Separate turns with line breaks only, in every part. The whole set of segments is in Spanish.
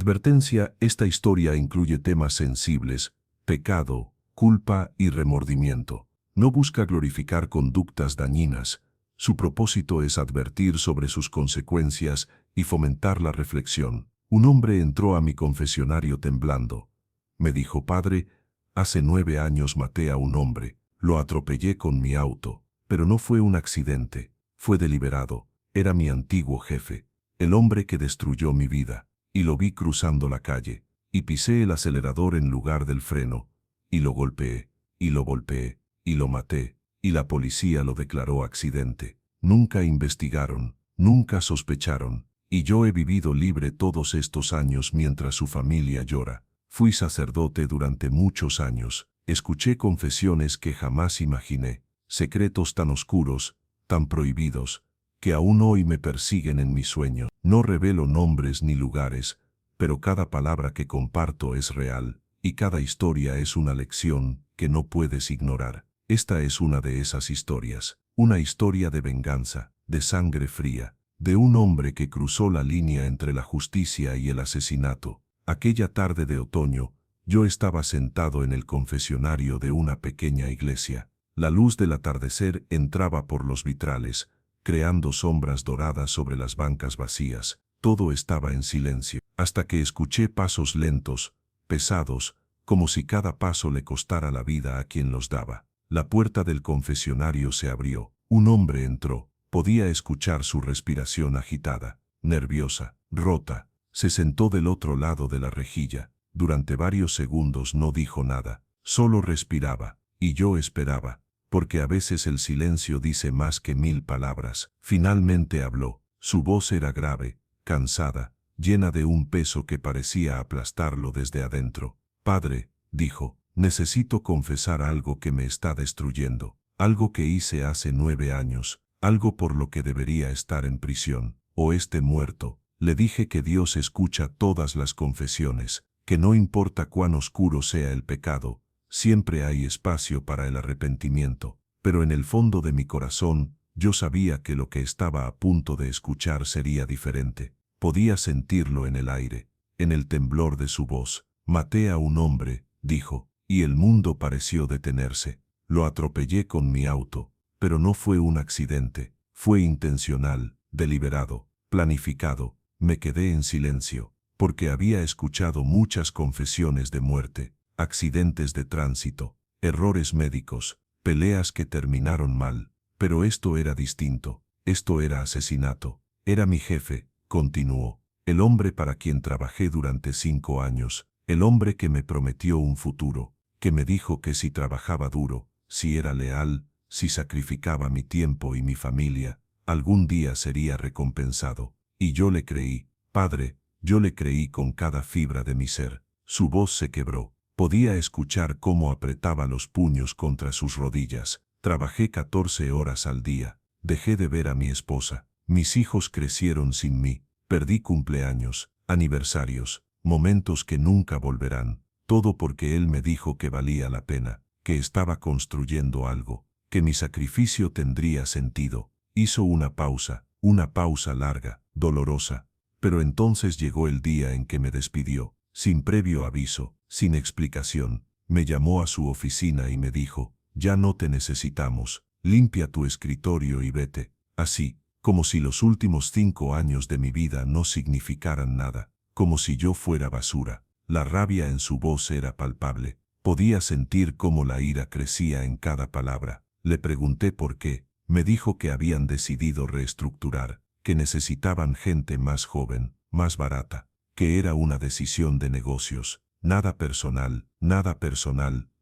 Advertencia: esta historia incluye temas sensibles, pecado, culpa y remordimiento. No busca glorificar conductas dañinas. Su propósito es advertir sobre sus consecuencias y fomentar la reflexión. Un hombre entró a mi confesionario temblando. Me dijo: Padre, hace 9 años maté a un hombre. Lo atropellé con mi auto, pero no fue un accidente, fue deliberado. Era mi antiguo jefe, el hombre que destruyó mi vida. Y lo vi cruzando la calle, y pisé el acelerador en lugar del freno, y lo golpeé, y lo golpeé, y lo maté, y la policía lo declaró accidente. Nunca investigaron, nunca sospecharon, y yo he vivido libre todos estos años mientras su familia llora. Fui sacerdote durante muchos años, escuché confesiones que jamás imaginé, secretos tan oscuros, tan prohibidos, que aún hoy me persiguen en mis sueños. No revelo nombres ni lugares, pero cada palabra que comparto es real, y cada historia es una lección que no puedes ignorar. Esta es una de esas historias, una historia de venganza, de sangre fría, de un hombre que cruzó la línea entre la justicia y el asesinato. Aquella tarde de otoño, yo estaba sentado en el confesionario de una pequeña iglesia. La luz del atardecer entraba por los vitrales, creando sombras doradas sobre las bancas vacías. Todo estaba en silencio, hasta que escuché pasos lentos, pesados, como si cada paso le costara la vida a quien los daba. La puerta del confesionario se abrió. Un hombre entró. Podía escuchar su respiración agitada, nerviosa, rota. Se sentó del otro lado de la rejilla. Durante varios segundos no dijo nada, solo respiraba, y yo esperaba, porque a veces el silencio dice más que 1000 palabras. Finalmente habló. Su voz era grave, cansada, llena de un peso que parecía aplastarlo desde adentro. Padre, dijo, necesito confesar algo que me está destruyendo, algo que hice hace 9 años, algo por lo que debería estar en prisión, o esté muerto. Le dije que Dios escucha todas las confesiones, que no importa cuán oscuro sea el pecado, siempre hay espacio para el arrepentimiento, pero en el fondo de mi corazón, yo sabía que lo que estaba a punto de escuchar sería diferente. Podía sentirlo en el aire, en el temblor de su voz. Maté a un hombre, dijo, y el mundo pareció detenerse. Lo atropellé con mi auto, pero no fue un accidente, fue intencional, deliberado, planificado. Me quedé en silencio, porque había escuchado muchas confesiones de muerte, accidentes de tránsito, errores médicos, peleas que terminaron mal, pero esto era distinto, esto era asesinato. Era mi jefe, continuó, el hombre para quien trabajé durante 5 años, el hombre que me prometió un futuro, que me dijo que si trabajaba duro, si era leal, si sacrificaba mi tiempo y mi familia, algún día sería recompensado. Y yo le creí, padre, yo le creí con cada fibra de mi ser. Su voz se quebró. Podía escuchar cómo apretaba los puños contra sus rodillas. Trabajé 14 horas al día. Dejé de ver a mi esposa. Mis hijos crecieron sin mí. Perdí cumpleaños, aniversarios, momentos que nunca volverán. Todo porque él me dijo que valía la pena, que estaba construyendo algo, que mi sacrificio tendría sentido. Hizo una pausa larga, dolorosa. Pero entonces llegó el día en que me despidió, sin previo aviso, sin explicación. Me llamó a su oficina y me dijo: ya no te necesitamos, limpia tu escritorio y vete. Así, como si los últimos 5 años de mi vida no significaran nada, como si yo fuera basura. La rabia en su voz era palpable. Podía sentir cómo la ira crecía en cada palabra. Le pregunté por qué. Me dijo que habían decidido reestructurar, que necesitaban gente más joven, más barata, que era una decisión de negocios. Nada personal,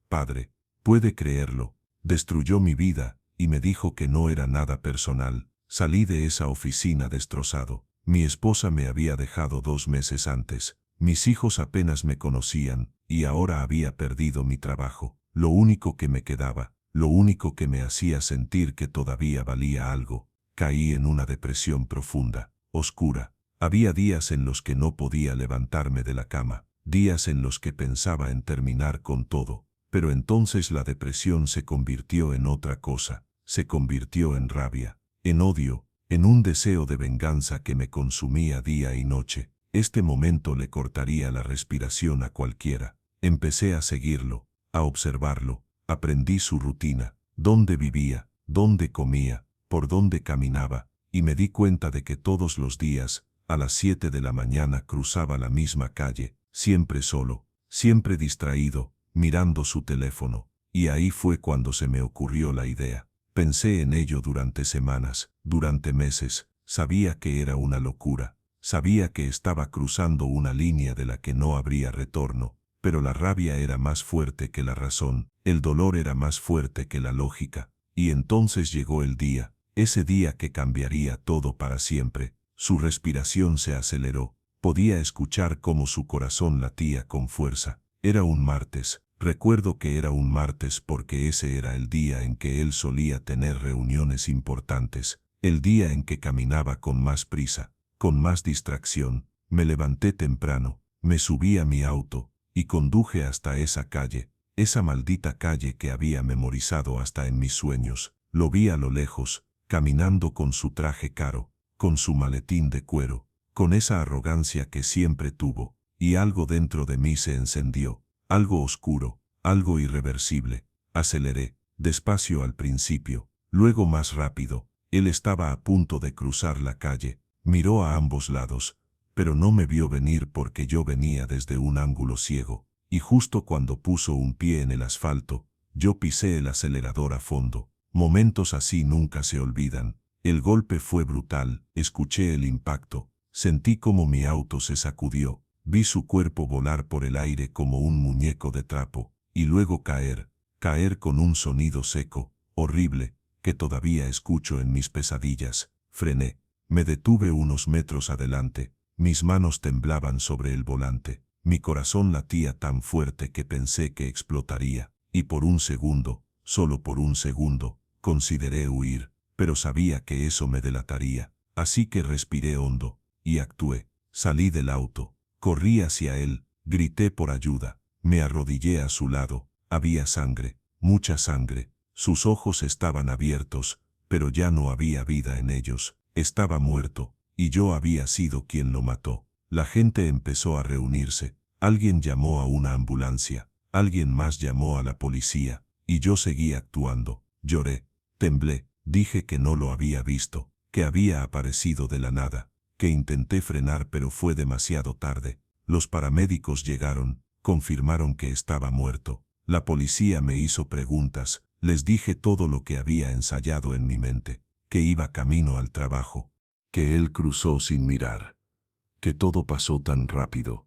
padre. Puede creerlo. Destruyó mi vida, y me dijo que no era nada personal. Salí de esa oficina destrozado. Mi esposa me había dejado 2 meses antes. Mis hijos apenas me conocían, y ahora había perdido mi trabajo. Lo único que me quedaba, lo único que me hacía sentir que todavía valía algo. Caí en una depresión profunda, oscura. Había días en los que no podía levantarme de la cama, días en los que pensaba en terminar con todo. Pero entonces la depresión se convirtió en otra cosa, se convirtió en rabia, en odio, en un deseo de venganza que me consumía día y noche. Este momento le cortaría la respiración a cualquiera. Empecé a seguirlo, a observarlo. Aprendí su rutina, dónde vivía, dónde comía, por dónde caminaba, y me di cuenta de que todos los días, a las 7 de la mañana cruzaba la misma calle, siempre solo, siempre distraído, mirando su teléfono. Y ahí fue cuando se me ocurrió la idea. Pensé en ello durante semanas, durante meses. Sabía que era una locura. Sabía que estaba cruzando una línea de la que no habría retorno, pero la rabia era más fuerte que la razón, el dolor era más fuerte que la lógica. Y entonces llegó el día, ese día que cambiaría todo para siempre. Su respiración se aceleró. Podía escuchar cómo su corazón latía con fuerza. Era un martes. Recuerdo que era un martes porque ese era el día en que él solía tener reuniones importantes, el día en que caminaba con más prisa, con más distracción. Me levanté temprano, me subí a mi auto y conduje hasta esa calle, esa maldita calle que había memorizado hasta en mis sueños. Lo vi a lo lejos, caminando con su traje caro, con su maletín de cuero, con esa arrogancia que siempre tuvo, y algo dentro de mí se encendió. Algo oscuro, algo irreversible. Aceleré, despacio al principio, luego más rápido. Él estaba a punto de cruzar la calle, miró a ambos lados, pero no me vio venir porque yo venía desde un ángulo ciego, y justo cuando puso un pie en el asfalto, yo pisé el acelerador a fondo. Momentos así nunca se olvidan. El golpe fue brutal, escuché el impacto, sentí como mi auto se sacudió. Vi su cuerpo volar por el aire como un muñeco de trapo, y luego caer con un sonido seco, horrible, que todavía escucho en mis pesadillas. Frené, me detuve unos metros adelante, mis manos temblaban sobre el volante, mi corazón latía tan fuerte que pensé que explotaría, y por un segundo, solo por un segundo, consideré huir, pero sabía que eso me delataría, así que respiré hondo, y actué. Salí del auto. Corrí hacia él, grité por ayuda, me arrodillé a su lado. Había sangre, mucha sangre. Sus ojos estaban abiertos, pero ya no había vida en ellos. Estaba muerto, y yo había sido quien lo mató. La gente empezó a reunirse. Alguien llamó a una ambulancia, alguien más llamó a la policía, y yo seguí actuando. Lloré, temblé, dije que no lo había visto, que había aparecido de la nada, que intenté frenar pero fue demasiado tarde. Los paramédicos llegaron, confirmaron que estaba muerto. La policía me hizo preguntas, les dije todo lo que había ensayado en mi mente, que iba camino al trabajo, que él cruzó sin mirar, que todo pasó tan rápido,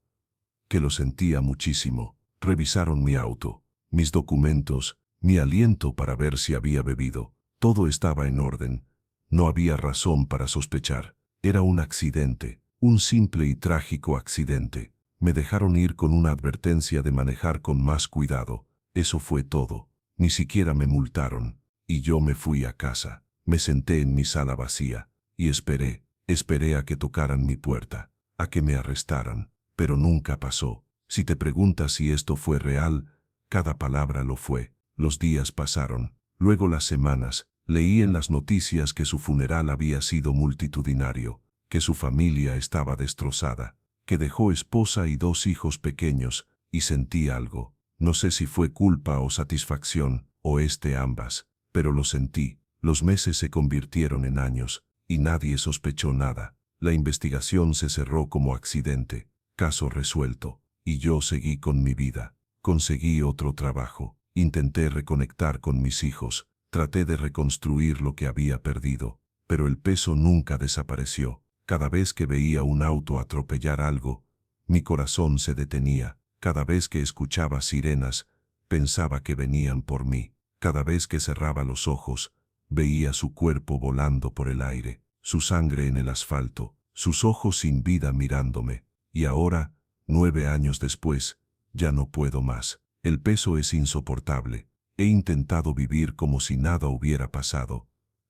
que lo sentía muchísimo. Revisaron mi auto, mis documentos, mi aliento para ver si había bebido. Todo estaba en orden. No había razón para sospechar. Era un accidente, un simple y trágico accidente. Me dejaron ir con una advertencia de manejar con más cuidado. Eso fue todo. Ni siquiera me multaron. Y yo me fui a casa. Me senté en mi sala vacía. Y esperé a que tocaran mi puerta, a que me arrestaran. Pero nunca pasó. Si te preguntas si esto fue real, cada palabra lo fue. Los días pasaron. Luego las semanas. Leí en las noticias que su funeral había sido multitudinario, que su familia estaba destrozada, que dejó esposa y 2 hijos pequeños, y sentí algo. No sé si fue culpa o satisfacción, o ambas, pero lo sentí. Los meses se convirtieron en años, y nadie sospechó nada. La investigación se cerró como accidente, caso resuelto, y yo seguí con mi vida. Conseguí otro trabajo, intenté reconectar con mis hijos. Traté de reconstruir lo que había perdido, pero el peso nunca desapareció. Cada vez que veía un auto atropellar algo, mi corazón se detenía. Cada vez que escuchaba sirenas, pensaba que venían por mí. Cada vez que cerraba los ojos, veía su cuerpo volando por el aire, su sangre en el asfalto, sus ojos sin vida mirándome. Y ahora, 9 años después, ya no puedo más. El peso es insoportable. He intentado vivir como si nada hubiera pasado,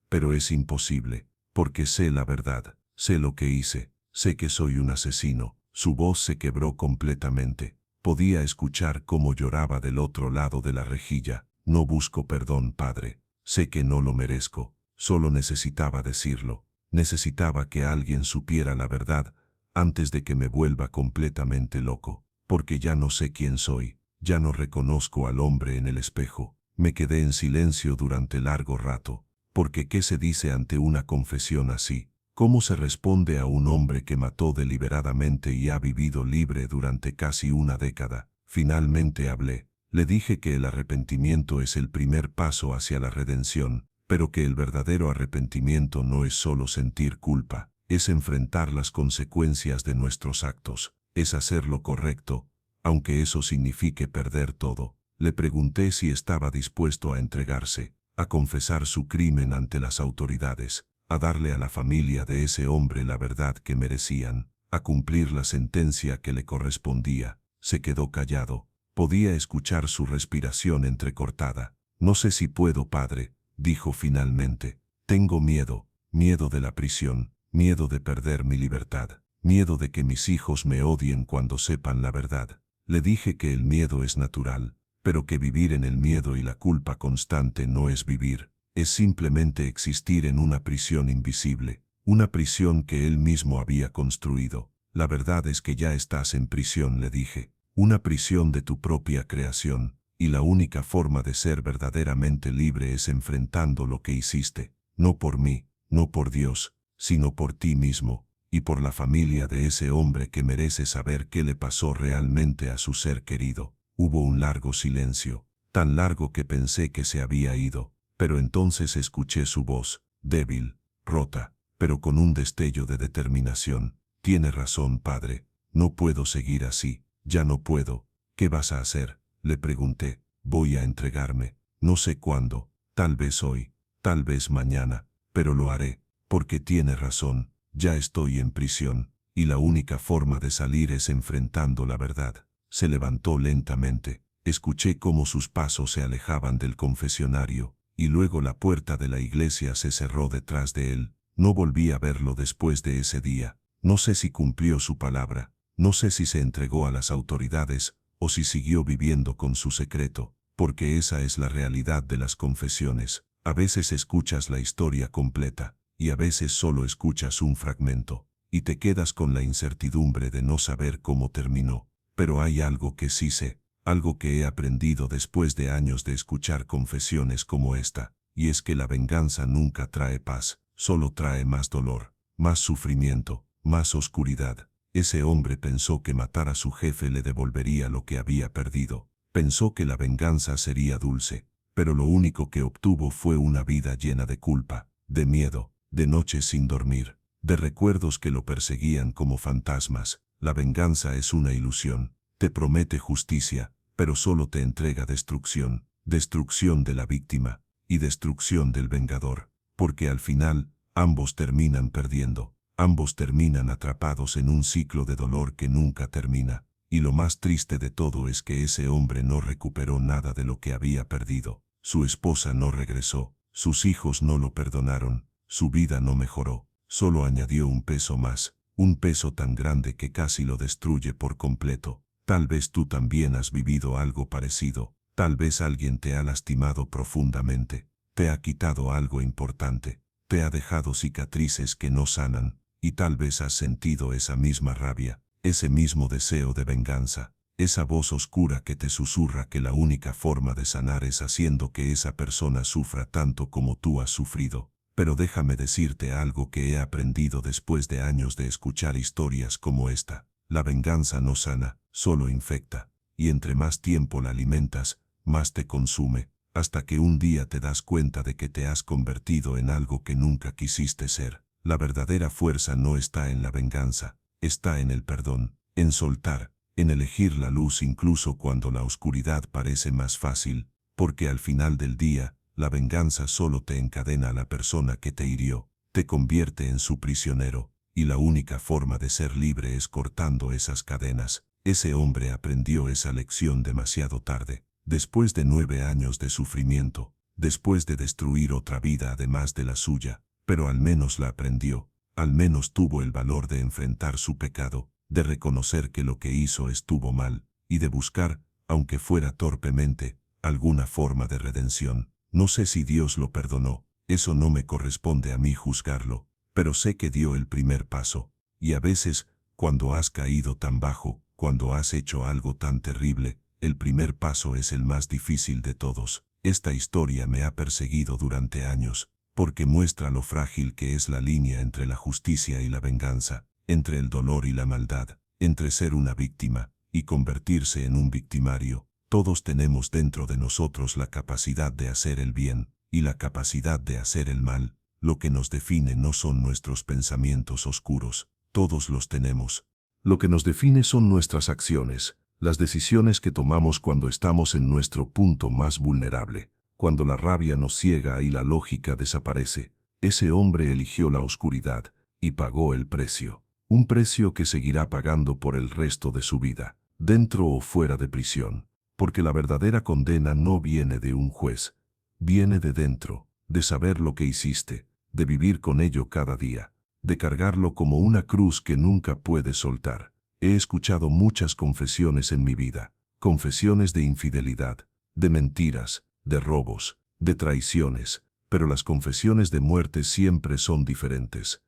pero es imposible, porque sé la verdad, sé lo que hice, sé que soy un asesino. Su voz se quebró completamente. Podía escuchar cómo lloraba del otro lado de la rejilla. No busco perdón, padre. Sé que no lo merezco. Solo necesitaba decirlo. Necesitaba que alguien supiera la verdad, antes de que me vuelva completamente loco, porque ya no sé quién soy, ya no reconozco al hombre en el espejo. Me quedé en silencio durante largo rato, porque ¿qué se dice ante una confesión así? ¿Cómo se responde a un hombre que mató deliberadamente y ha vivido libre durante casi una década? Finalmente hablé. Le dije que el arrepentimiento es el primer paso hacia la redención, pero que el verdadero arrepentimiento no es solo sentir culpa, es enfrentar las consecuencias de nuestros actos, es hacer lo correcto, aunque eso signifique perder todo. Le pregunté si estaba dispuesto a entregarse, a confesar su crimen ante las autoridades, a darle a la familia de ese hombre la verdad que merecían, a cumplir la sentencia que le correspondía. Se quedó callado. Podía escuchar su respiración entrecortada. No sé si puedo, padre, dijo finalmente. Tengo miedo, miedo de la prisión, miedo de perder mi libertad, miedo de que mis hijos me odien cuando sepan la verdad. Le dije que el miedo es natural, pero que vivir en el miedo y la culpa constante no es vivir, es simplemente existir en una prisión invisible, una prisión que él mismo había construido. La verdad es que ya estás en prisión, le dije, una prisión de tu propia creación, y la única forma de ser verdaderamente libre es enfrentando lo que hiciste, no por mí, no por Dios, sino por ti mismo, y por la familia de ese hombre que merece saber qué le pasó realmente a su ser querido. Hubo un largo silencio, tan largo que pensé que se había ido, pero entonces escuché su voz, débil, rota, pero con un destello de determinación. Tiene razón, padre, no puedo seguir así, ya no puedo. ¿Qué vas a hacer?, le pregunté. Voy a entregarme, no sé cuándo, tal vez hoy, tal vez mañana, pero lo haré, porque tiene razón, ya estoy en prisión, y la única forma de salir es enfrentando la verdad. Se levantó lentamente, escuché cómo sus pasos se alejaban del confesionario, y luego la puerta de la iglesia se cerró detrás de él. No volví a verlo después de ese día. No sé si cumplió su palabra, no sé si se entregó a las autoridades, o si siguió viviendo con su secreto, porque esa es la realidad de las confesiones. A veces escuchas la historia completa, y a veces solo escuchas un fragmento, y te quedas con la incertidumbre de no saber cómo terminó. Pero hay algo que sí sé, algo que he aprendido después de años de escuchar confesiones como esta, y es que la venganza nunca trae paz, solo trae más dolor, más sufrimiento, más oscuridad. Ese hombre pensó que matar a su jefe le devolvería lo que había perdido, pensó que la venganza sería dulce, pero lo único que obtuvo fue una vida llena de culpa, de miedo, de noches sin dormir, de recuerdos que lo perseguían como fantasmas. La venganza es una ilusión, te promete justicia, pero solo te entrega destrucción, destrucción de la víctima y destrucción del vengador, porque al final, ambos terminan perdiendo, ambos terminan atrapados en un ciclo de dolor que nunca termina, y lo más triste de todo es que ese hombre no recuperó nada de lo que había perdido, su esposa no regresó, sus hijos no lo perdonaron, su vida no mejoró, solo añadió un peso más. Un peso tan grande que casi lo destruye por completo. Tal vez tú también has vivido algo parecido. Tal vez alguien te ha lastimado profundamente. Te ha quitado algo importante. Te ha dejado cicatrices que no sanan. Y tal vez has sentido esa misma rabia, ese mismo deseo de venganza. Esa voz oscura que te susurra que la única forma de sanar es haciendo que esa persona sufra tanto como tú has sufrido. Pero déjame decirte algo que he aprendido después de años de escuchar historias como esta. La venganza no sana, solo infecta, y entre más tiempo la alimentas, más te consume, hasta que un día te das cuenta de que te has convertido en algo que nunca quisiste ser. La verdadera fuerza no está en la venganza, está en el perdón, en soltar, en elegir la luz incluso cuando la oscuridad parece más fácil, porque al final del día, la venganza solo te encadena a la persona que te hirió, te convierte en su prisionero, y la única forma de ser libre es cortando esas cadenas. Ese hombre aprendió esa lección demasiado tarde, después de 9 años de sufrimiento, después de destruir otra vida además de la suya, pero al menos la aprendió, al menos tuvo el valor de enfrentar su pecado, de reconocer que lo que hizo estuvo mal, y de buscar, aunque fuera torpemente, alguna forma de redención. No sé si Dios lo perdonó, eso no me corresponde a mí juzgarlo, pero sé que dio el primer paso, y a veces, Cuando has caído tan bajo, cuando has hecho algo tan terrible, el primer paso es el más difícil de todos. Esta historia me ha perseguido durante años, porque muestra lo frágil que es la línea entre la justicia y la venganza, entre el dolor y la maldad, entre ser una víctima y convertirse en un victimario. Todos tenemos dentro de nosotros la capacidad de hacer el bien y la capacidad de hacer el mal. Lo que nos define no son nuestros pensamientos oscuros, todos los tenemos. Lo que nos define son nuestras acciones, las decisiones que tomamos cuando estamos en nuestro punto más vulnerable, cuando la rabia nos ciega y la lógica desaparece. Ese hombre eligió la oscuridad y pagó el precio, un precio que seguirá pagando por el resto de su vida, dentro o fuera de prisión, porque la verdadera condena no viene de un juez, viene de dentro, de saber lo que hiciste, de vivir con ello cada día, de cargarlo como una cruz que nunca puedes soltar. He escuchado muchas confesiones en mi vida, confesiones de infidelidad, de mentiras, de robos, de traiciones, pero las confesiones de muerte siempre son diferentes.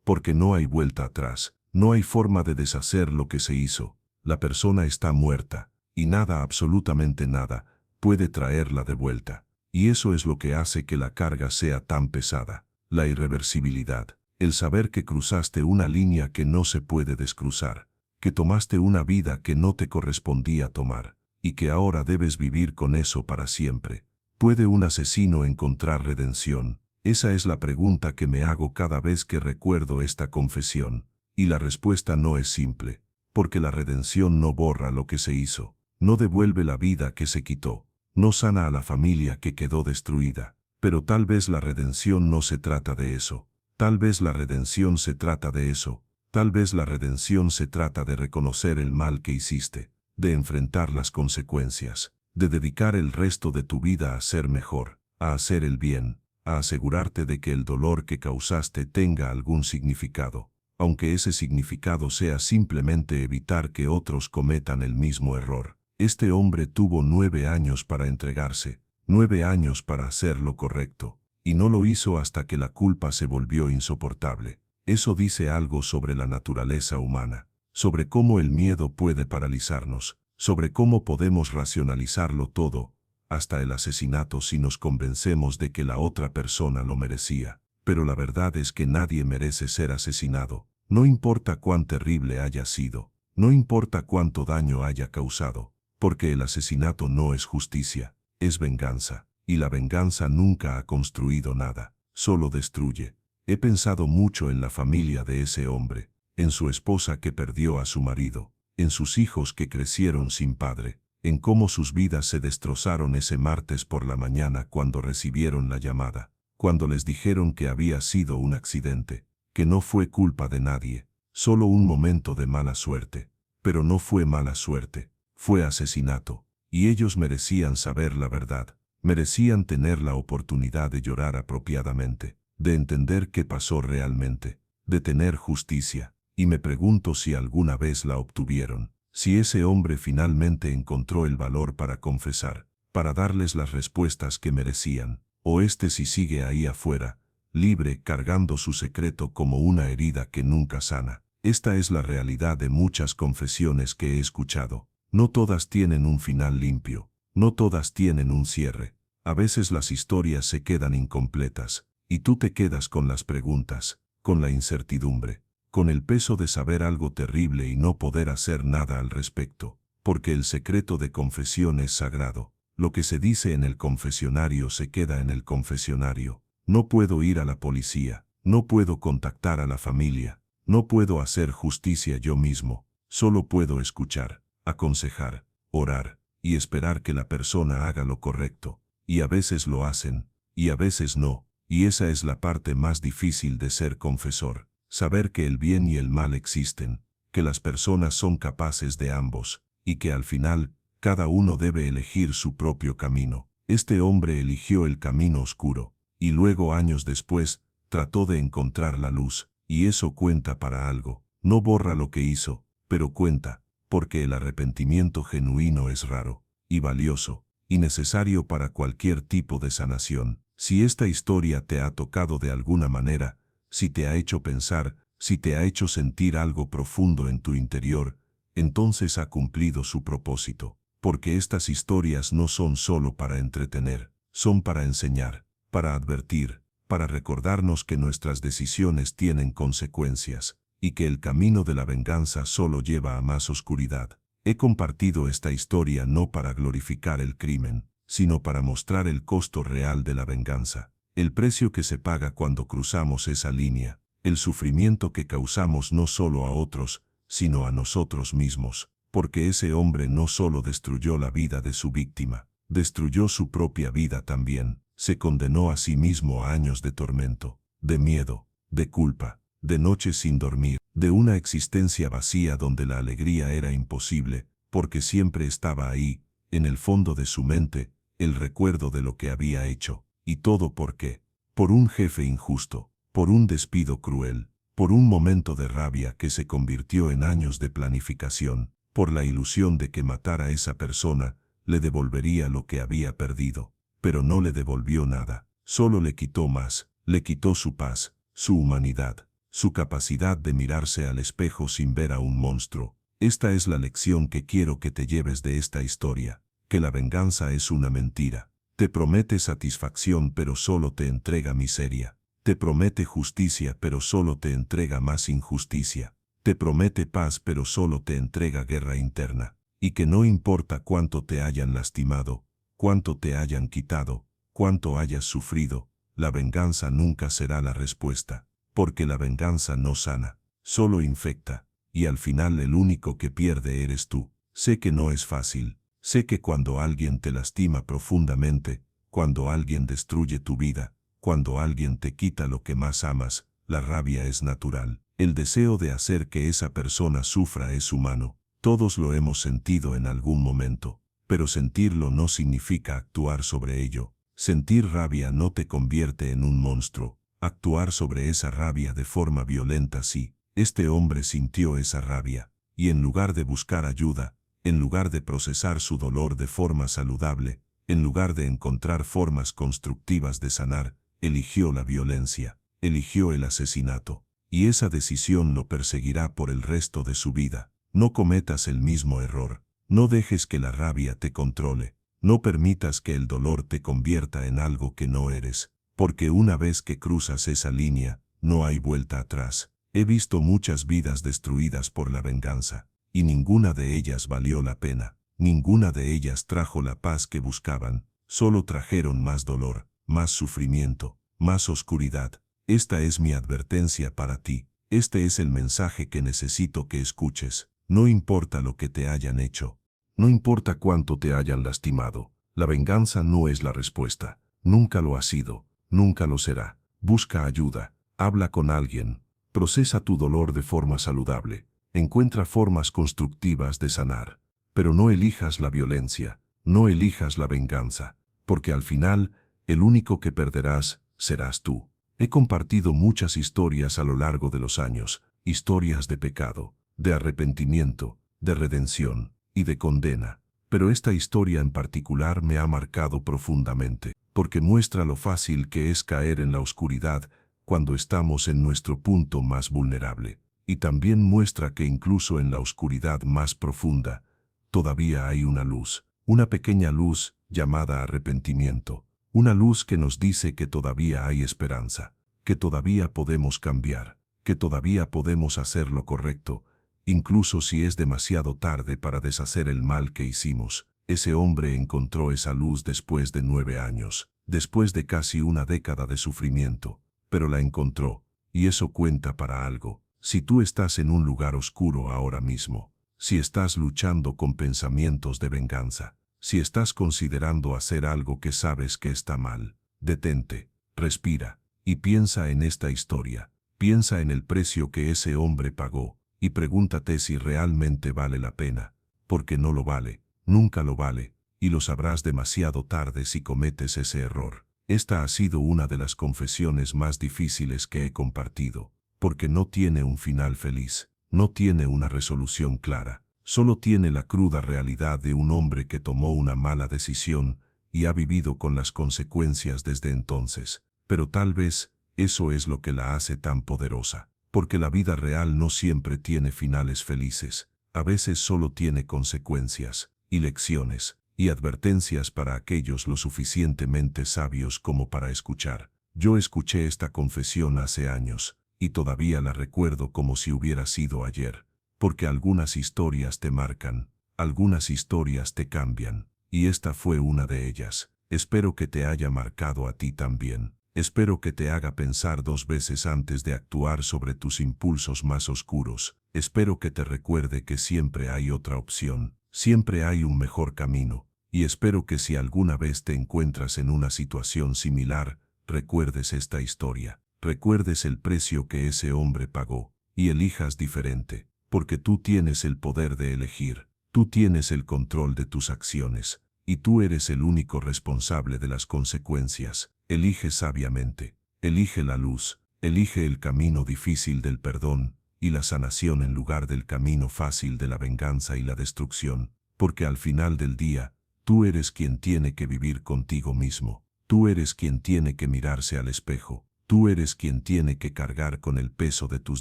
Porque no hay vuelta atrás, no hay forma de deshacer lo que se hizo. La persona está muerta, y nada, absolutamente nada, puede traerla de vuelta. Y eso es lo que hace que la carga sea tan pesada, la irreversibilidad, el saber que cruzaste una línea que no se puede descruzar, que tomaste una vida que no te correspondía tomar, y que ahora debes vivir con eso para siempre. ¿Puede un asesino encontrar redención? Esa es la pregunta que me hago cada vez que recuerdo esta confesión, y la respuesta no es simple, porque la redención no borra lo que se hizo, no devuelve la vida que se quitó, no sana a la familia que quedó destruida. Pero tal vez la redención no se trata de eso, tal vez la redención se trata de eso, tal vez la redención se trata de reconocer el mal que hiciste, de enfrentar las consecuencias, de dedicar el resto de tu vida a ser mejor, a hacer el bien, a asegurarte de que el dolor que causaste tenga algún significado, aunque ese significado sea simplemente evitar que otros cometan el mismo error. Este hombre tuvo 9 años para entregarse, 9 años para hacer lo correcto, y no lo hizo hasta que la culpa se volvió insoportable. Eso dice algo sobre la naturaleza humana, sobre cómo el miedo puede paralizarnos, sobre cómo podemos racionalizarlo todo, hasta el asesinato si nos convencemos de que la otra persona lo merecía. Pero la verdad es que nadie merece ser asesinado, no importa cuán terrible haya sido, no importa cuánto daño haya causado, porque el asesinato no es justicia, es venganza, y la venganza nunca ha construido nada, solo destruye. He pensado mucho en la familia de ese hombre, en su esposa que perdió a su marido, en sus hijos que crecieron sin padre, en cómo sus vidas se destrozaron ese martes por la mañana cuando recibieron la llamada, cuando les dijeron que había sido un accidente, que no fue culpa de nadie, solo un momento de mala suerte. Pero no fue mala suerte, fue asesinato, y ellos merecían saber la verdad, merecían tener la oportunidad de llorar apropiadamente, de entender qué pasó realmente, de tener justicia, y me pregunto si alguna vez la obtuvieron, si ese hombre finalmente encontró el valor para confesar, para darles las respuestas que merecían, o si sigue ahí afuera, libre, cargando su secreto como una herida que nunca sana. Esta es la realidad de muchas confesiones que he escuchado. No todas tienen un final limpio, no todas tienen un cierre. A veces las historias se quedan incompletas, y tú te quedas con las preguntas, con la incertidumbre, con el peso de saber algo terrible y no poder hacer nada al respecto, porque el secreto de confesión es sagrado. Lo que se dice en el confesionario se queda en el confesionario. No puedo ir a la policía, no puedo contactar a la familia, no puedo hacer justicia yo mismo, solo puedo escuchar, aconsejar, orar, y esperar que la persona haga lo correcto, y a veces lo hacen, y a veces no, y esa es la parte más difícil de ser confesor, saber que el bien y el mal existen, que las personas son capaces de ambos, y que al final, cada uno debe elegir su propio camino. Este hombre eligió el camino oscuro, y luego años después, trató de encontrar la luz, y eso cuenta para algo. No borra lo que hizo, pero cuenta, porque el arrepentimiento genuino es raro, y valioso, y necesario para cualquier tipo de sanación. Si esta historia te ha tocado de alguna manera, si te ha hecho pensar, si te ha hecho sentir algo profundo en tu interior, entonces ha cumplido su propósito, porque estas historias no son solo para entretener, son para enseñar, para advertir, para recordarnos que nuestras decisiones tienen consecuencias, y que el camino de la venganza solo lleva a más oscuridad. He compartido esta historia no para glorificar el crimen, sino para mostrar el costo real de la venganza, el precio que se paga cuando cruzamos esa línea, el sufrimiento que causamos no solo a otros, sino a nosotros mismos, porque ese hombre no solo destruyó la vida de su víctima, destruyó su propia vida también, se condenó a sí mismo a años de tormento, de miedo, de culpa, de noches sin dormir, de una existencia vacía donde la alegría era imposible, porque siempre estaba ahí, en el fondo de su mente, el recuerdo de lo que había hecho. ¿Y todo por qué? Por un jefe injusto, por un despido cruel, por un momento de rabia que se convirtió en años de planificación, por la ilusión de que matar a esa persona le devolvería lo que había perdido. Pero no le devolvió nada, solo le quitó más, le quitó su paz, su humanidad, su capacidad de mirarse al espejo sin ver a un monstruo. Esta es la lección que quiero que te lleves de esta historia, que la venganza es una mentira. Te promete satisfacción pero solo te entrega miseria. Te promete justicia pero solo te entrega más injusticia. Te promete paz pero solo te entrega guerra interna. Y que no importa cuánto te hayan lastimado, cuánto te hayan quitado, cuánto hayas sufrido, la venganza nunca será la respuesta, porque la venganza no sana, solo infecta, y al final el único que pierde eres tú. Sé que no es fácil, sé que cuando alguien te lastima profundamente, cuando alguien destruye tu vida, cuando alguien te quita lo que más amas, la rabia es natural. El deseo de hacer que esa persona sufra es humano. Todos lo hemos sentido en algún momento, pero sentirlo no significa actuar sobre ello. Sentir rabia no te convierte en un monstruo. Actuar sobre esa rabia de forma violenta sí. Este hombre sintió esa rabia, y en lugar de buscar ayuda, en lugar de procesar su dolor de forma saludable, en lugar de encontrar formas constructivas de sanar, eligió la violencia, eligió el asesinato, y esa decisión lo perseguirá por el resto de su vida. No cometas el mismo error, no dejes que la rabia te controle, no permitas que el dolor te convierta en algo que no eres, porque una vez que cruzas esa línea, no hay vuelta atrás. He visto muchas vidas destruidas por la venganza, y ninguna de ellas valió la pena, ninguna de ellas trajo la paz que buscaban, solo trajeron más dolor, más sufrimiento, más oscuridad. Esta es mi advertencia para ti, este es el mensaje que necesito que escuches. No importa lo que te hayan hecho, no importa cuánto te hayan lastimado, la venganza no es la respuesta, nunca lo ha sido, nunca lo será. Busca ayuda, habla con alguien, procesa tu dolor de forma saludable, encuentra formas constructivas de sanar, pero no elijas la violencia, no elijas la venganza, porque al final, el único que perderás serás tú. He compartido muchas historias a lo largo de los años, historias de pecado, de arrepentimiento, de redención y de condena. Pero esta historia en particular me ha marcado profundamente, porque muestra lo fácil que es caer en la oscuridad cuando estamos en nuestro punto más vulnerable. Y también muestra que incluso en la oscuridad más profunda, todavía hay una luz, una pequeña luz llamada arrepentimiento, una luz que nos dice que todavía hay esperanza, que todavía podemos cambiar, que todavía podemos hacer lo correcto, incluso si es demasiado tarde para deshacer el mal que hicimos. Ese hombre encontró esa luz después de 9 años, después de casi una década de sufrimiento, pero la encontró, y eso cuenta para algo. Si tú estás en un lugar oscuro ahora mismo, si estás luchando con pensamientos de venganza, si estás considerando hacer algo que sabes que está mal, detente, respira, y piensa en esta historia, piensa en el precio que ese hombre pagó, y pregúntate si realmente vale la pena, porque no lo vale, nunca lo vale, y lo sabrás demasiado tarde si cometes ese error. Esta ha sido una de las confesiones más difíciles que he compartido, porque no tiene un final feliz, no tiene una resolución clara, solo tiene la cruda realidad de un hombre que tomó una mala decisión y ha vivido con las consecuencias desde entonces. Pero tal vez eso es lo que la hace tan poderosa, porque la vida real no siempre tiene finales felices. A veces solo tiene consecuencias, y lecciones, y advertencias para aquellos lo suficientemente sabios como para escuchar. Yo escuché esta confesión hace años, y todavía la recuerdo como si hubiera sido ayer, porque algunas historias te marcan, algunas historias te cambian, y esta fue una de ellas. Espero que te haya marcado a ti también. Espero que te haga pensar 2 veces antes de actuar sobre tus impulsos más oscuros. Espero que te recuerde que siempre hay otra opción, siempre hay un mejor camino, y espero que si alguna vez te encuentras en una situación similar, recuerdes esta historia, recuerdes el precio que ese hombre pagó, y elijas diferente, porque tú tienes el poder de elegir, tú tienes el control de tus acciones, y tú eres el único responsable de las consecuencias. Elige sabiamente, elige la luz, elige el camino difícil del perdón y la sanación en lugar del camino fácil de la venganza y la destrucción, porque al final del día, tú eres quien tiene que vivir contigo mismo, tú eres quien tiene que mirarse al espejo, tú eres quien tiene que cargar con el peso de tus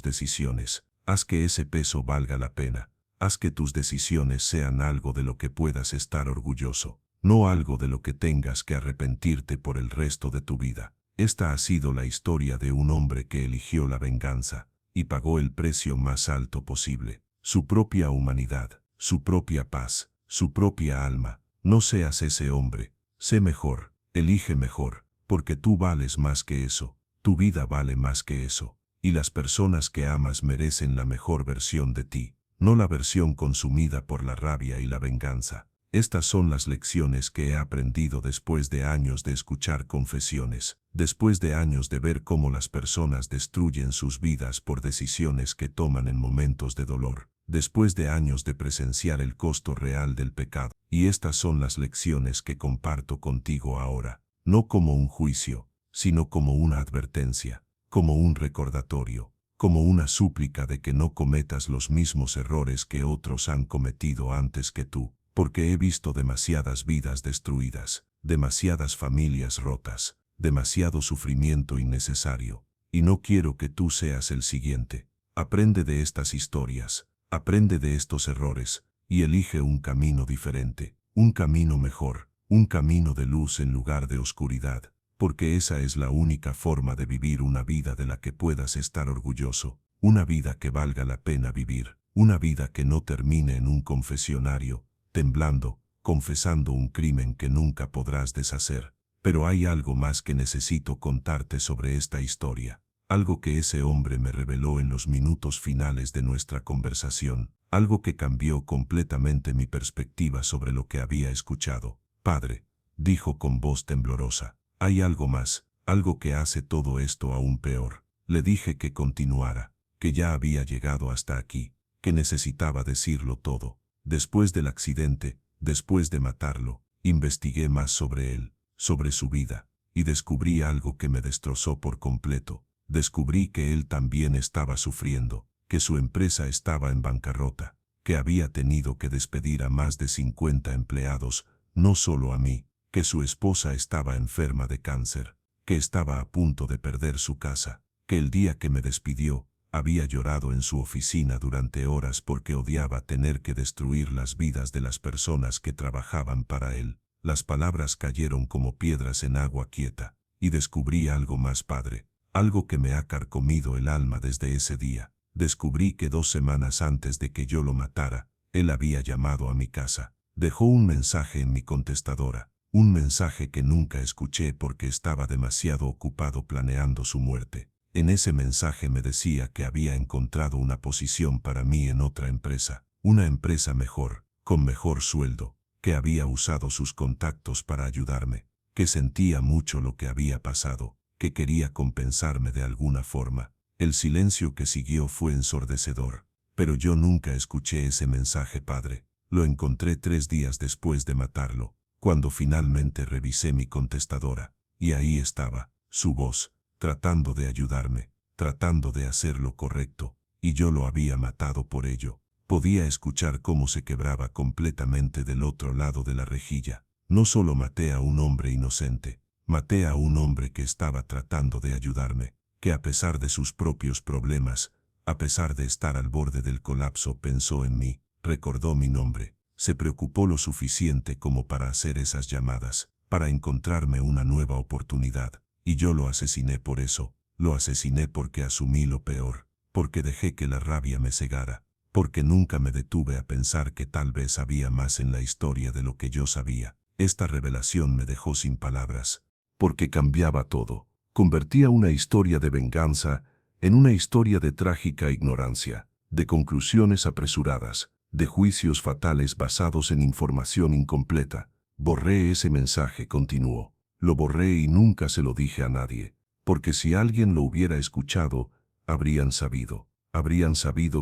decisiones. Haz que ese peso valga la pena, haz que tus decisiones sean algo de lo que puedas estar orgulloso, no algo de lo que tengas que arrepentirte por el resto de tu vida. Esta ha sido la historia de un hombre que eligió la venganza y pagó el precio más alto posible, su propia humanidad, su propia paz, su propia alma. No seas ese hombre, sé mejor, elige mejor, porque tú vales más que eso, tu vida vale más que eso, y las personas que amas merecen la mejor versión de ti, no la versión consumida por la rabia y la venganza. Estas son las lecciones que he aprendido después de años de escuchar confesiones, después de años de ver cómo las personas destruyen sus vidas por decisiones que toman en momentos de dolor, después de años de presenciar el costo real del pecado. Y estas son las lecciones que comparto contigo ahora, no como un juicio, sino como una advertencia, como un recordatorio, como una súplica de que no cometas los mismos errores que otros han cometido antes que tú. Porque he visto demasiadas vidas destruidas, demasiadas familias rotas, demasiado sufrimiento innecesario, y no quiero que tú seas el siguiente. Aprende de estas historias, aprende de estos errores, y elige un camino diferente, un camino mejor, un camino de luz en lugar de oscuridad, porque esa es la única forma de vivir una vida de la que puedas estar orgulloso, una vida que valga la pena vivir, una vida que no termine en un confesionario, temblando, confesando un crimen que nunca podrás deshacer. Pero hay algo más que necesito contarte sobre esta historia, algo que ese hombre me reveló en los minutos finales de nuestra conversación, algo que cambió completamente mi perspectiva sobre lo que había escuchado. Padre, dijo con voz temblorosa, hay algo más, algo que hace todo esto aún peor. Le dije que continuara, que ya había llegado hasta aquí, que necesitaba decirlo todo. Después del accidente, después de matarlo, investigué más sobre él, sobre su vida, y descubrí algo que me destrozó por completo. Descubrí que él también estaba sufriendo, que su empresa estaba en bancarrota, que había tenido que despedir a más de 50 empleados, no solo a mí, que su esposa estaba enferma de cáncer, que estaba a punto de perder su casa, que el día que me despidió, había llorado en su oficina durante horas porque odiaba tener que destruir las vidas de las personas que trabajaban para él. Las palabras cayeron como piedras en agua quieta, y descubrí algo más, padre, algo que me ha carcomido el alma desde ese día. Descubrí que 2 semanas antes de que yo lo matara, él había llamado a mi casa. Dejó un mensaje en mi contestadora, un mensaje que nunca escuché porque estaba demasiado ocupado planeando su muerte. En ese mensaje me decía que había encontrado una posición para mí en otra empresa, una empresa mejor, con mejor sueldo, que había usado sus contactos para ayudarme, que sentía mucho lo que había pasado, que quería compensarme de alguna forma. El silencio que siguió fue ensordecedor, pero yo nunca escuché ese mensaje, padre. Lo encontré 3 días después de matarlo, cuando finalmente revisé mi contestadora, y ahí estaba, su voz, tratando de ayudarme, tratando de hacer lo correcto, y yo lo había matado por ello. Podía escuchar cómo se quebraba completamente del otro lado de la rejilla. No solo maté a un hombre inocente, maté a un hombre que estaba tratando de ayudarme, que a pesar de sus propios problemas, A pesar de estar al borde del colapso, pensó en mí, recordó mi nombre, se preocupó lo suficiente como para hacer esas llamadas, para encontrarme una nueva oportunidad, y yo lo asesiné por eso, lo asesiné porque asumí lo peor, porque dejé que la rabia me cegara, porque nunca me detuve a pensar que tal vez había más en la historia de lo que yo sabía. Esta revelación me dejó sin palabras, porque cambiaba todo, convertía una historia de venganza en una historia de trágica ignorancia, de conclusiones apresuradas, de juicios fatales basados en información incompleta. Borré ese mensaje, continuó. Lo borré y nunca se lo dije a nadie, porque si alguien lo hubiera escuchado, habrían sabido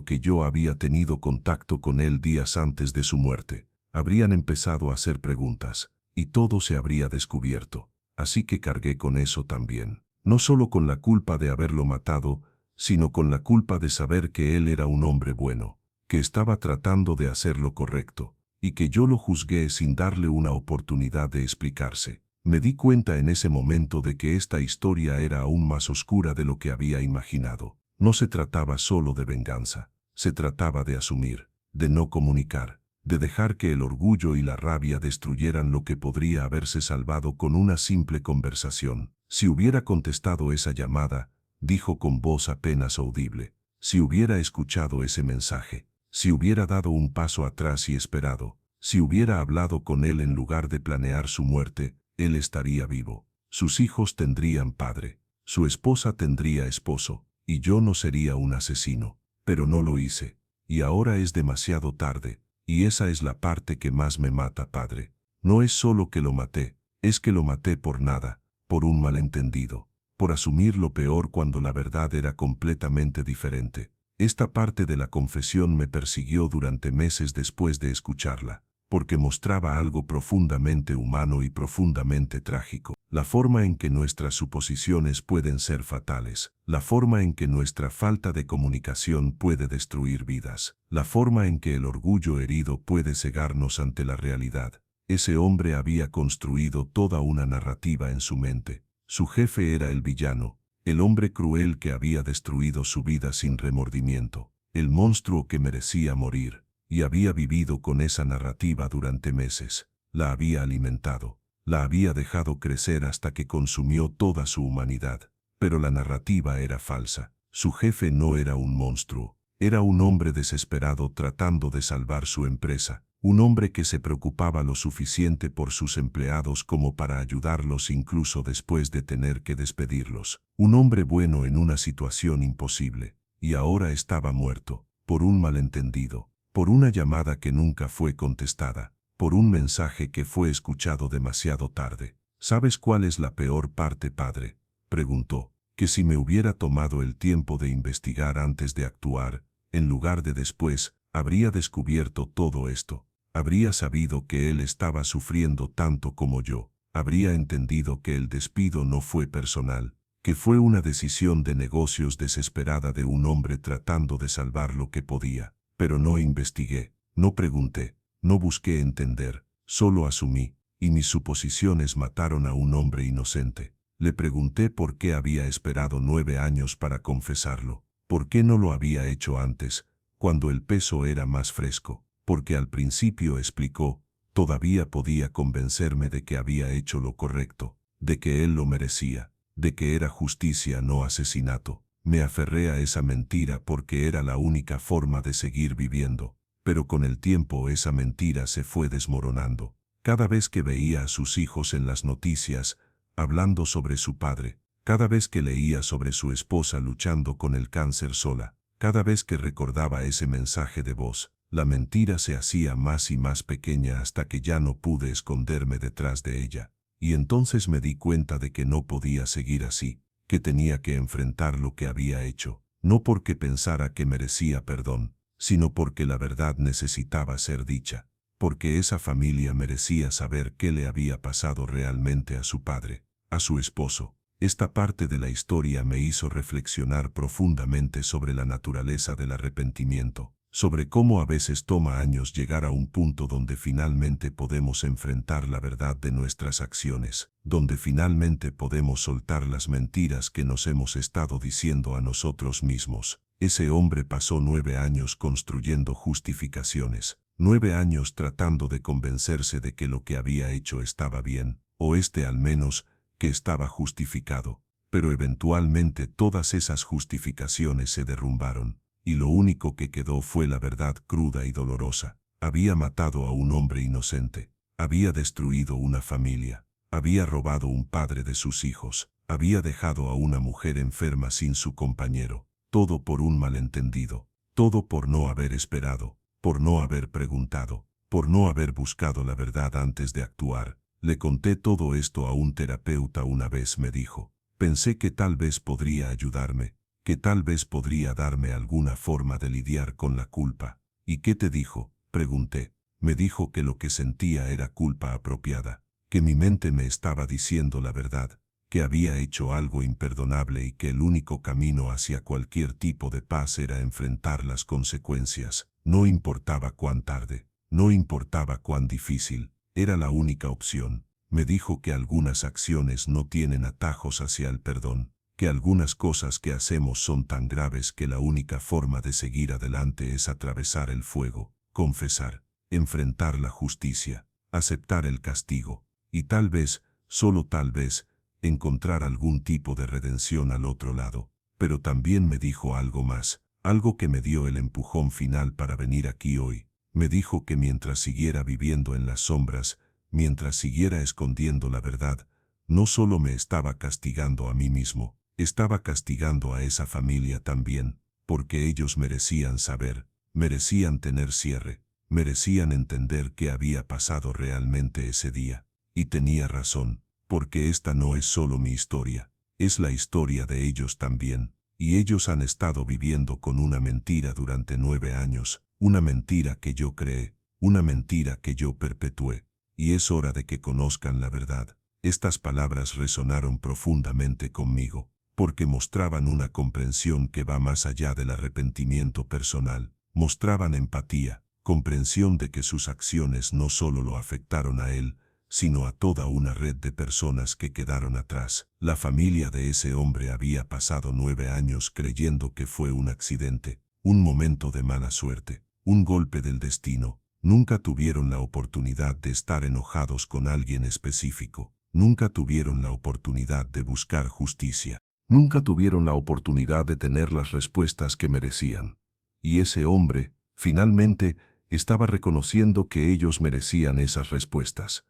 que yo había tenido contacto con él días antes de su muerte. Habrían empezado a hacer preguntas, y todo se habría descubierto. Así que cargué con eso también. No solo con la culpa de haberlo matado, sino con la culpa de saber que él era un hombre bueno, que estaba tratando de hacer lo correcto, y que yo lo juzgué sin darle una oportunidad de explicarse. Me di cuenta en ese momento de que esta historia era aún más oscura de lo que había imaginado. No se trataba solo de venganza, se trataba de asumir, de no comunicar, de dejar que el orgullo y la rabia destruyeran lo que podría haberse salvado con una simple conversación. Si hubiera contestado esa llamada, dijo con voz apenas audible, si hubiera escuchado ese mensaje, si hubiera dado un paso atrás y esperado, si hubiera hablado con él en lugar de planear su muerte, él estaría vivo. Sus hijos tendrían padre, su esposa tendría esposo, y yo no sería un asesino. Pero no lo hice, y ahora es demasiado tarde, y esa es la parte que más me mata, padre. No es solo que lo maté, es que lo maté por nada, por un malentendido, por asumir lo peor cuando la verdad era completamente diferente. Esta parte de la confesión me persiguió durante meses después de escucharla, porque mostraba algo profundamente humano y profundamente trágico. La forma en que nuestras suposiciones pueden ser fatales, la forma en que nuestra falta de comunicación puede destruir vidas, la forma en que el orgullo herido puede cegarnos ante la realidad. Ese hombre había construido toda una narrativa en su mente. Su jefe era el villano, el hombre cruel que había destruido su vida sin remordimiento, el monstruo que merecía morir. Y había vivido con esa narrativa durante meses, la había alimentado, la había dejado crecer hasta que consumió toda su humanidad. Pero la narrativa era falsa. Su jefe no era un monstruo, era un hombre desesperado tratando de salvar su empresa, un hombre que se preocupaba lo suficiente por sus empleados como para ayudarlos incluso después de tener que despedirlos. Un hombre bueno en una situación imposible, y ahora estaba muerto, por un malentendido. Por una llamada que nunca fue contestada, por un mensaje que fue escuchado demasiado tarde. ¿Sabes cuál es la peor parte, padre?, preguntó. Que si me hubiera tomado el tiempo de investigar antes de actuar, en lugar de después, habría descubierto todo esto. Habría sabido que él estaba sufriendo tanto como yo. Habría entendido que el despido no fue personal, que fue una decisión de negocios desesperada de un hombre tratando de salvar lo que podía. Pero no investigué, no pregunté, no busqué entender, solo asumí, y mis suposiciones mataron a un hombre inocente. Le pregunté por qué había esperado 9 años para confesarlo, por qué no lo había hecho antes, cuando el peso era más fresco, porque al principio explicó, todavía podía convencerme de que había hecho lo correcto, de que él lo merecía, de que era justicia no asesinato. Me aferré a esa mentira porque era la única forma de seguir viviendo, pero con el tiempo esa mentira se fue desmoronando. Cada vez que veía a sus hijos en las noticias, hablando sobre su padre, cada vez que leía sobre su esposa luchando con el cáncer sola, cada vez que recordaba ese mensaje de voz, la mentira se hacía más y más pequeña hasta que ya no pude esconderme detrás de ella. Y entonces me di cuenta de que no podía seguir así, que tenía que enfrentar lo que había hecho, no porque pensara que merecía perdón, sino porque la verdad necesitaba ser dicha, porque esa familia merecía saber qué le había pasado realmente a su padre, a su esposo. Esta parte de la historia me hizo reflexionar profundamente sobre la naturaleza del arrepentimiento, sobre cómo a veces toma años llegar a un punto donde finalmente podemos enfrentar la verdad de nuestras acciones, donde finalmente podemos soltar las mentiras que nos hemos estado diciendo a nosotros mismos. Ese hombre pasó 9 años construyendo justificaciones, 9 años tratando de convencerse de que lo que había hecho estaba bien, o al menos, que estaba justificado. Pero eventualmente todas esas justificaciones se derrumbaron, y lo único que quedó fue la verdad cruda y dolorosa. Había matado a un hombre inocente, había destruido una familia, había robado un padre de sus hijos, había dejado a una mujer enferma sin su compañero, todo por un malentendido, todo por no haber esperado, por no haber preguntado, por no haber buscado la verdad antes de actuar. Le conté todo esto a un terapeuta una vez. Me dijo, pensé que tal vez podría ayudarme, que tal vez podría darme alguna forma de lidiar con la culpa. ¿Y qué te dijo?, pregunté. Me dijo que lo que sentía era culpa apropiada, que mi mente me estaba diciendo la verdad, que había hecho algo imperdonable y que el único camino hacia cualquier tipo de paz era enfrentar las consecuencias. No importaba cuán tarde, no importaba cuán difícil, era la única opción. Me dijo que algunas acciones no tienen atajos hacia el perdón, que algunas cosas que hacemos son tan graves que la única forma de seguir adelante es atravesar el fuego, confesar, enfrentar la justicia, aceptar el castigo, y tal vez, solo tal vez, encontrar algún tipo de redención al otro lado. Pero también me dijo algo más, algo que me dio el empujón final para venir aquí hoy. Me dijo que mientras siguiera viviendo en las sombras, mientras siguiera escondiendo la verdad, no solo me estaba castigando a mí mismo, estaba castigando a esa familia también, porque ellos merecían saber, merecían tener cierre, merecían entender qué había pasado realmente ese día. Y tenía razón, porque esta no es solo mi historia, es la historia de ellos también, y ellos han estado viviendo con una mentira durante 9 años, una mentira que yo creé, una mentira que yo perpetué, y es hora de que conozcan la verdad. Estas palabras resonaron profundamente conmigo, porque mostraban una comprensión que va más allá del arrepentimiento personal, mostraban empatía, comprensión de que sus acciones no solo lo afectaron a él, sino a toda una red de personas que quedaron atrás. La familia de ese hombre había pasado 9 años creyendo que fue un accidente, un momento de mala suerte, un golpe del destino. Nunca tuvieron la oportunidad de estar enojados con alguien específico, nunca tuvieron la oportunidad de buscar justicia, nunca tuvieron la oportunidad de tener las respuestas que merecían. Y ese hombre, finalmente, estaba reconociendo que ellos merecían esas respuestas,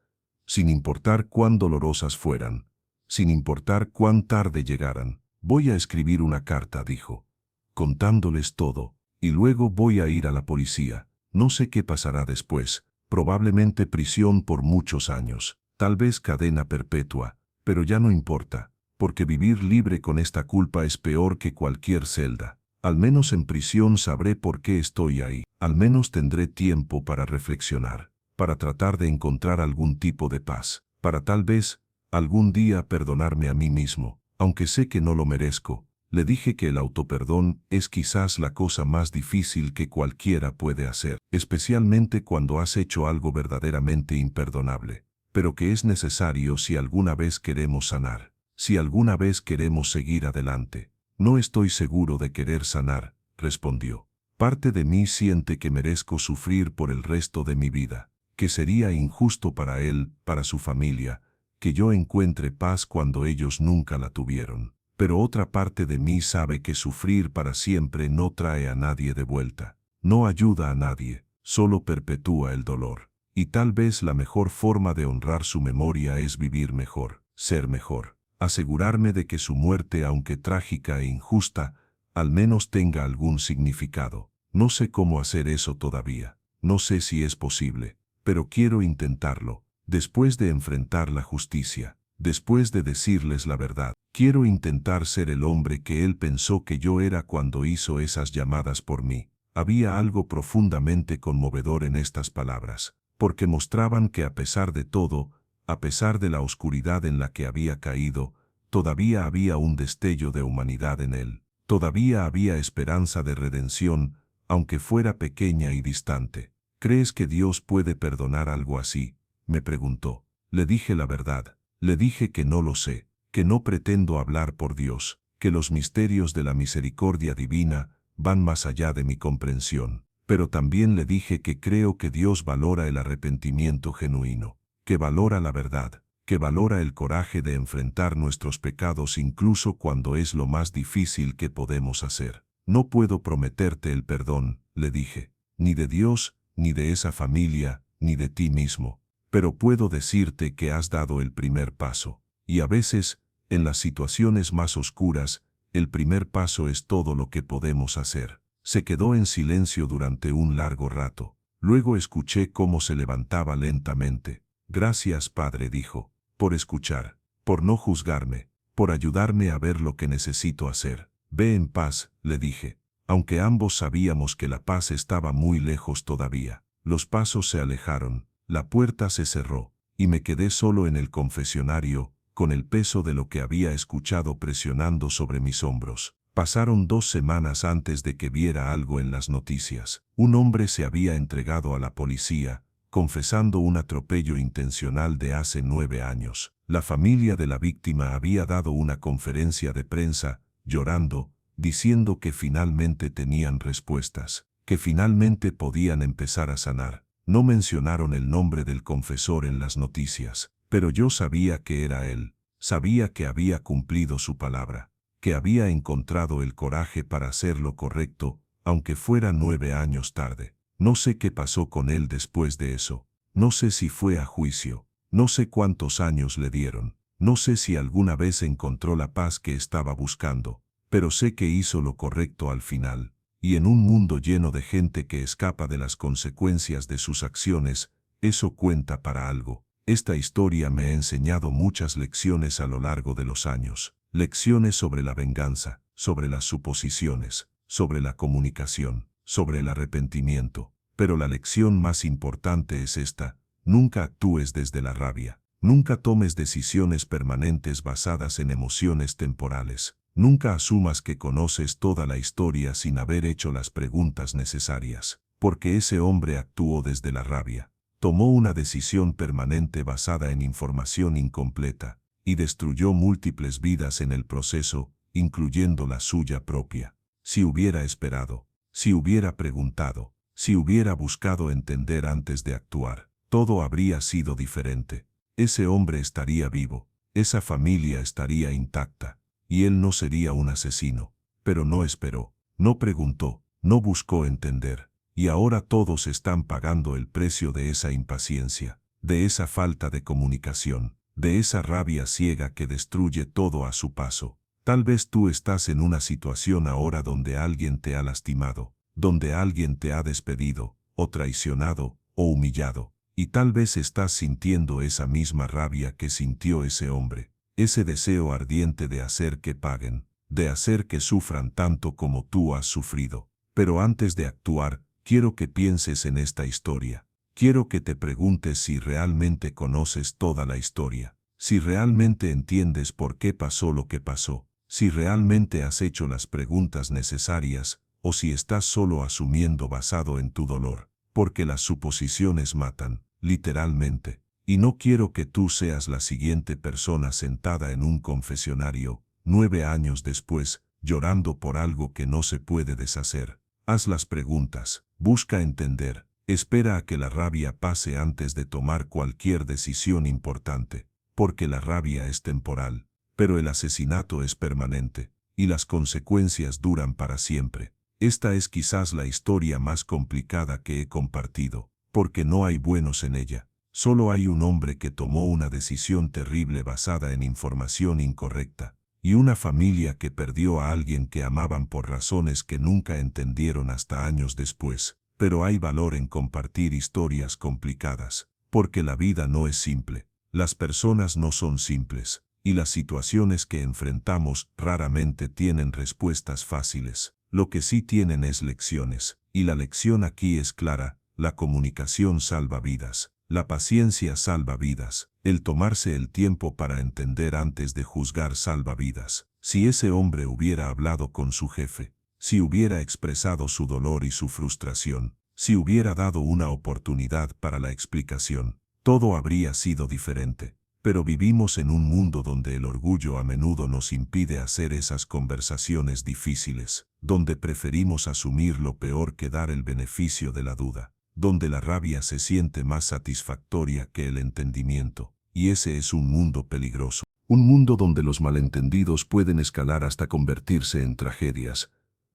sin importar cuán dolorosas fueran, sin importar cuán tarde llegaran. Voy a escribir una carta, dijo, contándoles todo, y luego voy a ir a la policía. No sé qué pasará después, probablemente prisión por muchos años, tal vez cadena perpetua, pero ya no importa, porque vivir libre con esta culpa es peor que cualquier celda. Al menos en prisión sabré por qué estoy ahí, al menos tendré tiempo para reflexionar, para tratar de encontrar algún tipo de paz, para tal vez, algún día perdonarme a mí mismo, aunque sé que no lo merezco. Le dije que el autoperdón es quizás la cosa más difícil que cualquiera puede hacer, especialmente cuando has hecho algo verdaderamente imperdonable, pero que es necesario si alguna vez queremos sanar, si alguna vez queremos seguir adelante. No estoy seguro de querer sanar, respondió. Parte de mí siente que merezco sufrir por el resto de mi vida, que sería injusto para él, para su familia, que yo encuentre paz cuando ellos nunca la tuvieron. Pero otra parte de mí sabe que sufrir para siempre no trae a nadie de vuelta, no ayuda a nadie, solo perpetúa el dolor. Y tal vez la mejor forma de honrar su memoria es vivir mejor, ser mejor, asegurarme de que su muerte, aunque trágica e injusta, al menos tenga algún significado. No sé cómo hacer eso todavía, no sé si es posible, pero quiero intentarlo, después de enfrentar la justicia, después de decirles la verdad. Quiero intentar ser el hombre que él pensó que yo era cuando hizo esas llamadas por mí. Había algo profundamente conmovedor en estas palabras, porque mostraban que a pesar de todo, a pesar de la oscuridad en la que había caído, todavía había un destello de humanidad en él. Todavía había esperanza de redención, aunque fuera pequeña y distante. ¿Crees que Dios puede perdonar algo así?, me preguntó. Le dije la verdad. Le dije que no lo sé, que no pretendo hablar por Dios, que los misterios de la misericordia divina van más allá de mi comprensión. Pero también le dije que creo que Dios valora el arrepentimiento genuino, que valora la verdad, que valora el coraje de enfrentar nuestros pecados incluso cuando es lo más difícil que podemos hacer. No puedo prometerte el perdón, le dije, ni de Dios, ni de esa familia, ni de ti mismo. Pero puedo decirte que has dado el primer paso. Y a veces, en las situaciones más oscuras, el primer paso es todo lo que podemos hacer. Se quedó en silencio durante un largo rato. Luego escuché cómo se levantaba lentamente. Gracias, Padre, dijo, por escuchar, por no juzgarme, por ayudarme a ver lo que necesito hacer. Ve en paz, le dije. Aunque ambos sabíamos que la paz estaba muy lejos todavía. Los pasos se alejaron, la puerta se cerró, y me quedé solo en el confesionario, con el peso de lo que había escuchado presionando sobre mis hombros. Pasaron 2 semanas antes de que viera algo en las noticias. Un hombre se había entregado a la policía, confesando un atropello intencional de hace 9 años. La familia de la víctima había dado una conferencia de prensa, llorando, diciendo que finalmente tenían respuestas, que finalmente podían empezar a sanar. No mencionaron el nombre del confesor en las noticias, pero yo sabía que era él, sabía que había cumplido su palabra, que había encontrado el coraje para hacer lo correcto, aunque fuera 9 años tarde. No sé qué pasó con él después de eso, no sé si fue a juicio, no sé cuántos años le dieron, no sé si alguna vez encontró la paz que estaba buscando, pero sé que hizo lo correcto al final. Y en un mundo lleno de gente que escapa de las consecuencias de sus acciones, eso cuenta para algo. Esta historia me ha enseñado muchas lecciones a lo largo de los años. Lecciones sobre la venganza, sobre las suposiciones, sobre la comunicación, sobre el arrepentimiento. Pero la lección más importante es esta: nunca actúes desde la rabia. Nunca tomes decisiones permanentes basadas en emociones temporales. Nunca asumas que conoces toda la historia sin haber hecho las preguntas necesarias, porque ese hombre actuó desde la rabia. Tomó una decisión permanente basada en información incompleta, y destruyó múltiples vidas en el proceso, incluyendo la suya propia. Si hubiera esperado, si hubiera preguntado, si hubiera buscado entender antes de actuar, todo habría sido diferente. Ese hombre estaría vivo, esa familia estaría intacta, y él no sería un asesino. Pero no esperó, no preguntó, no buscó entender, y ahora todos están pagando el precio de esa impaciencia, de esa falta de comunicación, de esa rabia ciega que destruye todo a su paso. Tal vez tú estás en una situación ahora donde alguien te ha lastimado, donde alguien te ha despedido, o traicionado, o humillado, y tal vez estás sintiendo esa misma rabia que sintió ese hombre. Ese deseo ardiente de hacer que paguen, de hacer que sufran tanto como tú has sufrido. Pero antes de actuar, quiero que pienses en esta historia. Quiero que te preguntes si realmente conoces toda la historia, si realmente entiendes por qué pasó lo que pasó, si realmente has hecho las preguntas necesarias, o si estás solo asumiendo basado en tu dolor, porque las suposiciones matan, literalmente. Y no quiero que tú seas la siguiente persona sentada en un confesionario, 9 años después, llorando por algo que no se puede deshacer. Haz las preguntas, busca entender, espera a que la rabia pase antes de tomar cualquier decisión importante, porque la rabia es temporal, pero el asesinato es permanente, y las consecuencias duran para siempre. Esta es quizás la historia más complicada que he compartido, porque no hay buenos en ella. Solo hay un hombre que tomó una decisión terrible basada en información incorrecta, y una familia que perdió a alguien que amaban por razones que nunca entendieron hasta años después. Pero hay valor en compartir historias complicadas, porque la vida no es simple, las personas no son simples, y las situaciones que enfrentamos raramente tienen respuestas fáciles. Lo que sí tienen es lecciones, y la lección aquí es clara: la comunicación salva vidas. La paciencia salva vidas, el tomarse el tiempo para entender antes de juzgar salva vidas. Si ese hombre hubiera hablado con su jefe, si hubiera expresado su dolor y su frustración, si hubiera dado una oportunidad para la explicación, todo habría sido diferente. Pero vivimos en un mundo donde el orgullo a menudo nos impide hacer esas conversaciones difíciles, donde preferimos asumir lo peor que dar el beneficio de la duda, donde la rabia se siente más satisfactoria que el entendimiento, y ese es un mundo peligroso. Un mundo donde los malentendidos pueden escalar hasta convertirse en tragedias,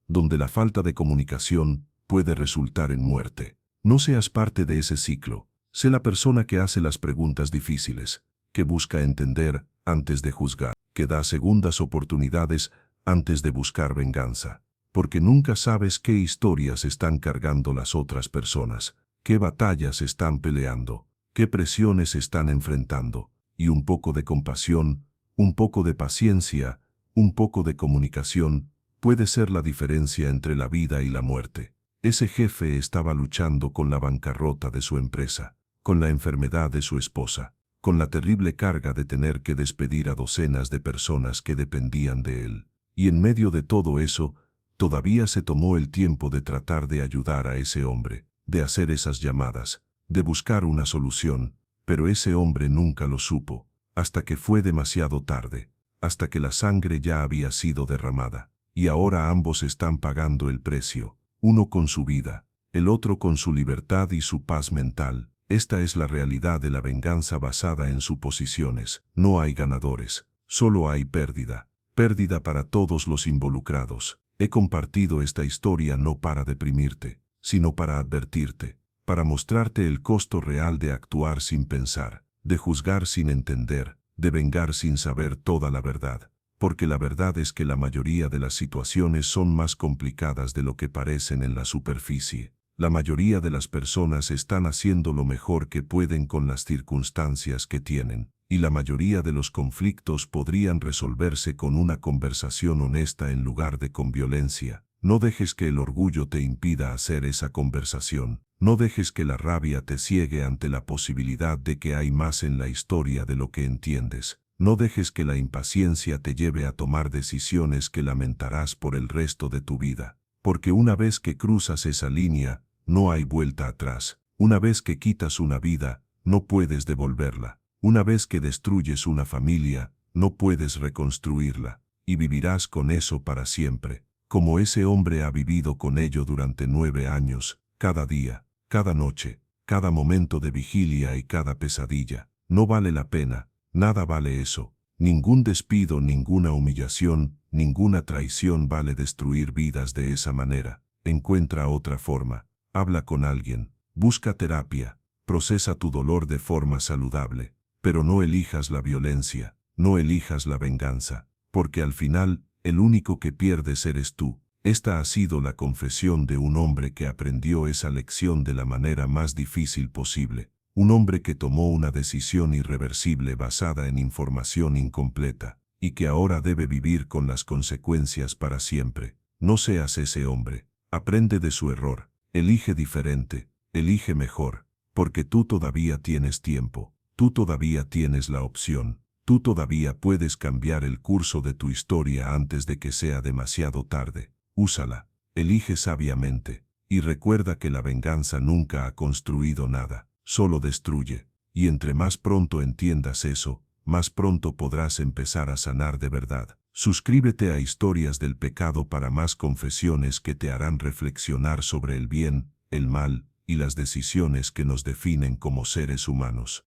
donde la falta de comunicación puede resultar en muerte. No seas parte de ese ciclo. Sé la persona que hace las preguntas difíciles, que busca entender antes de juzgar, que da segundas oportunidades antes de buscar venganza. Porque nunca sabes qué historias están cargando las otras personas, qué batallas están peleando, qué presiones están enfrentando, y un poco de compasión, un poco de paciencia, un poco de comunicación, puede ser la diferencia entre la vida y la muerte. Ese jefe estaba luchando con la bancarrota de su empresa, con la enfermedad de su esposa, con la terrible carga de tener que despedir a docenas de personas que dependían de él. Y en medio de todo eso, todavía se tomó el tiempo de tratar de ayudar a ese hombre, de hacer esas llamadas, de buscar una solución, pero ese hombre nunca lo supo, hasta que fue demasiado tarde, hasta que la sangre ya había sido derramada. Y ahora ambos están pagando el precio, uno con su vida, el otro con su libertad y su paz mental. Esta es la realidad de la venganza basada en suposiciones. No hay ganadores, solo hay pérdida. Pérdida para todos los involucrados. He compartido esta historia no para deprimirte, sino para advertirte, para mostrarte el costo real de actuar sin pensar, de juzgar sin entender, de vengar sin saber toda la verdad. Porque la verdad es que la mayoría de las situaciones son más complicadas de lo que parecen en la superficie. La mayoría de las personas están haciendo lo mejor que pueden con las circunstancias que tienen, y la mayoría de los conflictos podrían resolverse con una conversación honesta en lugar de con violencia. No dejes que el orgullo te impida hacer esa conversación. No dejes que la rabia te ciegue ante la posibilidad de que hay más en la historia de lo que entiendes. No dejes que la impaciencia te lleve a tomar decisiones que lamentarás por el resto de tu vida. Porque una vez que cruzas esa línea, no hay vuelta atrás. Una vez que quitas una vida, no puedes devolverla. Una vez que destruyes una familia, no puedes reconstruirla. Y vivirás con eso para siempre. Como ese hombre ha vivido con ello durante 9 años, cada día, cada noche, cada momento de vigilia y cada pesadilla. No vale la pena, nada vale eso. Ningún despido, ninguna humillación, ninguna traición vale destruir vidas de esa manera. Encuentra otra forma. Habla con alguien. Busca terapia. Procesa tu dolor de forma saludable. Pero no elijas la violencia. No elijas la venganza. Porque al final, el único que pierdes eres tú. Esta ha sido la confesión de un hombre que aprendió esa lección de la manera más difícil posible. Un hombre que tomó una decisión irreversible basada en información incompleta, y que ahora debe vivir con las consecuencias para siempre. No seas ese hombre. Aprende de su error. Elige diferente. Elige mejor. Porque tú todavía tienes tiempo. Tú todavía tienes la opción. Tú todavía puedes cambiar el curso de tu historia antes de que sea demasiado tarde. Úsala. Elige sabiamente. Y recuerda que la venganza nunca ha construido nada. Solo destruye, y entre más pronto entiendas eso, más pronto podrás empezar a sanar de verdad. Suscríbete a Historias del Pecado para más confesiones que te harán reflexionar sobre el bien, el mal y las decisiones que nos definen como seres humanos.